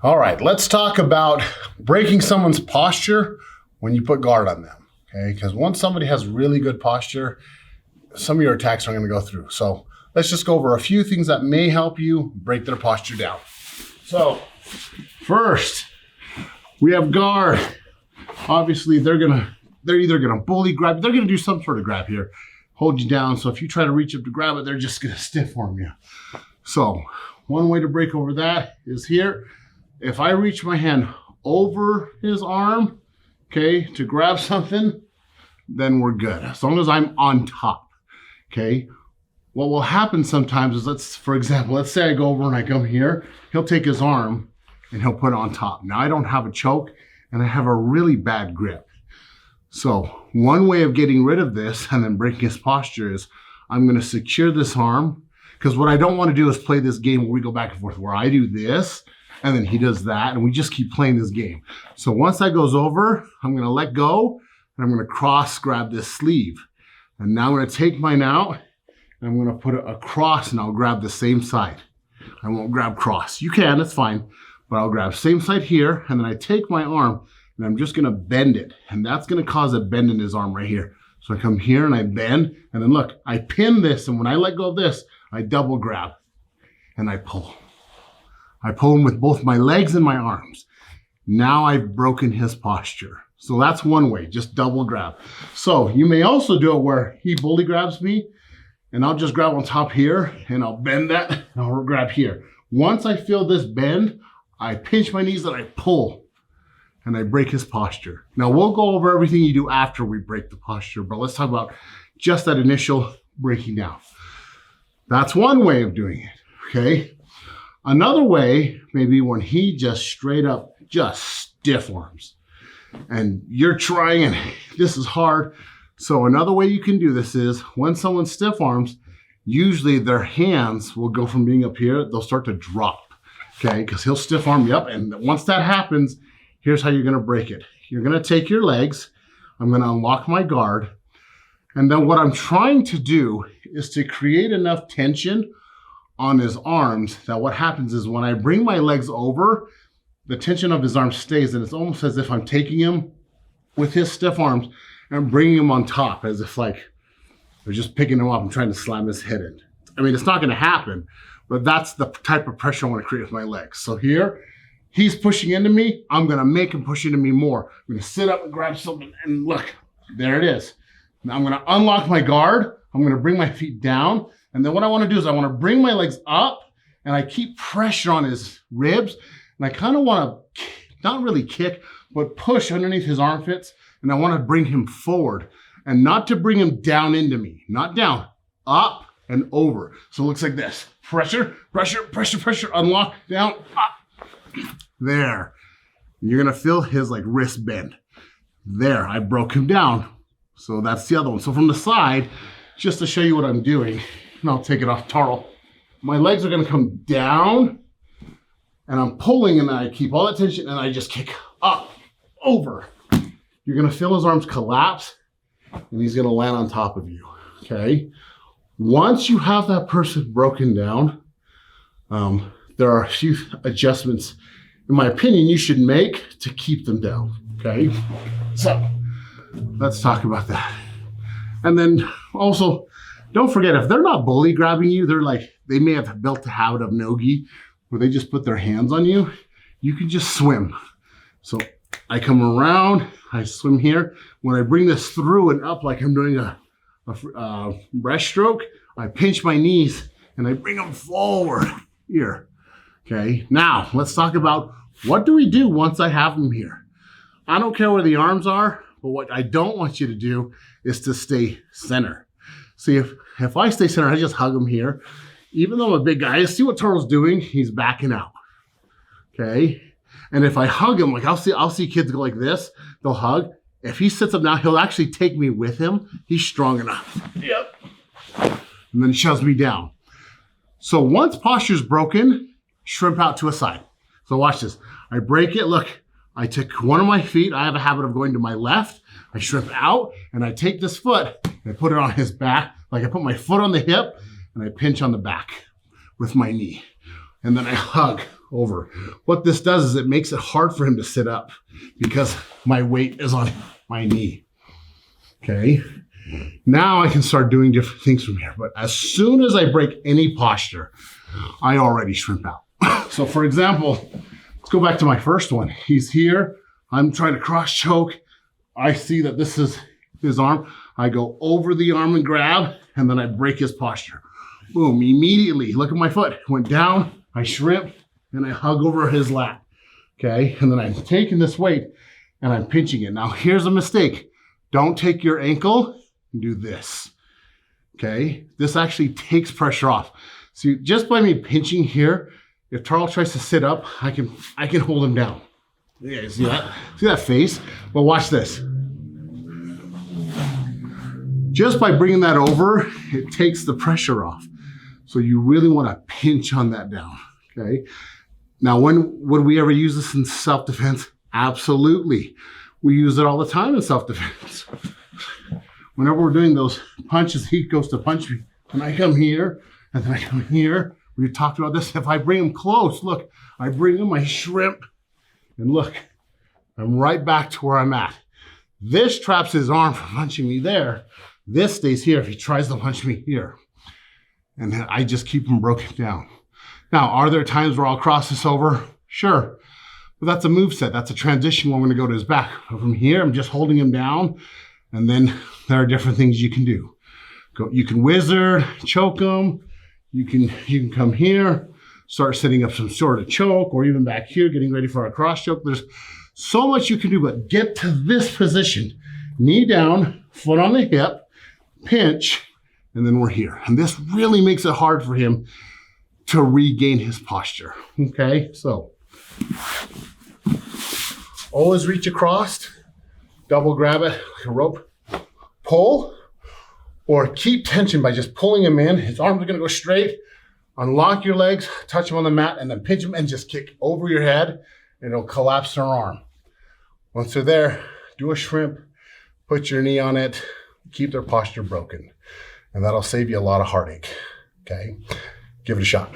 All right, let's talk about breaking someone's posture when you put guard on them, okay? Because once somebody has really good posture, some of your attacks are going to go through. So let's just go over a few things that may help you break their posture down. So first, we have guard. Obviously, they're either gonna bully grab, they're gonna do some sort of grab here, hold you down. So if you try to reach up to grab it, they're just gonna stiff arm you. So one way to break over that is here. If I reach my hand over his arm, okay, to grab something, then we're good. As long as I'm on top, okay? What will happen sometimes is, for example, let's say I go over and I come here, he'll take his arm and he'll put it on top. Now I don't have a choke and I have a really bad grip. So one way of getting rid of this and then breaking his posture is I'm gonna secure this arm, because what I don't wanna do is play this game where we go back and forth, where I do this and then he does that, and we just keep playing this game. So once that goes over, I'm gonna let go, and I'm gonna cross grab this sleeve. And now I'm gonna take mine out, and I'm gonna put it across, and I'll grab the same side. I won't grab cross. You can, that's fine, but I'll grab same side here, and then I take my arm, and I'm just gonna bend it, and that's gonna cause a bend in his arm right here. So I come here, and I bend, and then look, I pin this, and when I let go of this, I double grab, and I pull. I pull him with both my legs and my arms. Now I've broken his posture. So that's one way, just double grab. So you may also do it where he bully grabs me and I'll just grab on top here and I'll bend that and I'll grab here. Once I feel this bend, I pinch my knees and I pull and I break his posture. Now we'll go over everything you do after we break the posture, but let's talk about just that initial breaking down. That's one way of doing it, okay? Another way, maybe when he just straight up just stiff arms and you're trying and this is hard. So another way you can do this is when someone stiff arms, usually their hands will go from being up here, they'll start to drop, okay? Because he'll stiff arm you up, and once that happens, here's how you're gonna break it. You're gonna take your legs, I'm gonna unlock my guard, and then what I'm trying to do is to create enough tension on his arms that what happens is when I bring my legs over, the tension of his arms stays, and it's almost as if I'm taking him with his stiff arms and bringing him on top, as if like they're just picking him up and trying to slam his head in. I mean, it's not gonna happen, but that's the type of pressure I wanna create with my legs. So here, he's pushing into me, I'm gonna make him push into me more. I'm gonna sit up and grab something, and look, there it is. Now I'm gonna unlock my guard, I'm gonna bring my feet down, and then what I wanna do is I wanna bring my legs up and I keep pressure on his ribs, and I kind of wanna, not really kick, but push underneath his armpits, and I wanna bring him forward, and not to bring him down into me, not down, up and over. So it looks like this, pressure, pressure, pressure, pressure, unlock, down, up, there. You're gonna feel his like wrist bend. There, I broke him down. So that's the other one. So from the side, just to show you what I'm doing, and I'll take it off Tarl. My legs are gonna come down and I'm pulling, and I keep all that tension and I just kick up, over. You're gonna feel his arms collapse and he's gonna land on top of you, okay? Once you have that person broken down, there are a few adjustments, in my opinion, you should make to keep them down, okay? So let's talk about that. And then also, don't forget, if they're not bully grabbing you, they may have built a habit of no-gi where they just put their hands on you. You can just swim. So I come around, I swim here. When I bring this through and up like I'm doing a breaststroke, I pinch my knees and I bring them forward here. Okay, now let's talk about what do we do once I have them here. I don't care where the arms are, but what I don't want you to do is to stay center. See, if I stay center, I just hug him here. Even though I'm a big guy, see what Tarl's doing? He's backing out, okay? And if I hug him, like I'll see kids go like this, they'll hug. If he sits up now, he'll actually take me with him. He's strong enough. Yep. And then shoves me down. So once posture's broken, shrimp out to a side. So watch this. I break it, look. I took one of my feet. I have a habit of going to my left. I shrimp out and I take this foot and I put it on his back. Like I put my foot on the hip and I pinch on the back. with my knee. And then I hug over. What this does is it makes it hard for him to sit up because my weight is on my knee. Okay. Now I can start doing different things from here. But as soon as I break any posture, I already shrimp out. So for example, let's go back to my first one. He's here. I'm trying to cross choke. I see that this is his arm. I go over the arm and grab, and then I break his posture. Boom, immediately, look at my foot. Went down, I shrimp, and I hug over his lat. Okay, and then I'm taking this weight and I'm pinching it. Now here's a mistake. Don't take your ankle and do this. Okay, this actually takes pressure off. See, just by me pinching here, if Charles tries to sit up, I can hold him down. Yeah, see that? See that face? Well, watch this. Just by bringing that over, it takes the pressure off. So you really want to pinch on that down, okay? Now, when would we ever use this in self-defense? Absolutely. We use it all the time in self-defense. Whenever we're doing those punches, he goes to punch me, and I come here, and then I come here. We talked about this. If I bring him close, look, I bring him, I shrimp, and look, I'm right back to where I'm at. This traps his arm from punching me there. This stays here if he tries to punch me here. And then I just keep him broken down. Now, are there times where I'll cross this over? Sure. But that's a move set. That's a transition where I'm going to go to his back. But from here, I'm just holding him down. And then there are different things you can do. You can wizard, choke him. You can come here, start setting up some sort of choke, or even back here, getting ready for a cross choke. There's so much you can do, but get to this position. Knee down, foot on the hip, pinch, and then we're here. And this really makes it hard for him to regain his posture, okay? So, always reach across, double grab it like a rope, pull, or keep tension by just pulling him in. His arms are gonna go straight. Unlock your legs, touch him on the mat, and then pinch him and just kick over your head, and it'll collapse their arm. Once they're there, do a shrimp, put your knee on it, keep their posture broken. And that'll save you a lot of heartache, okay? Give it a shot.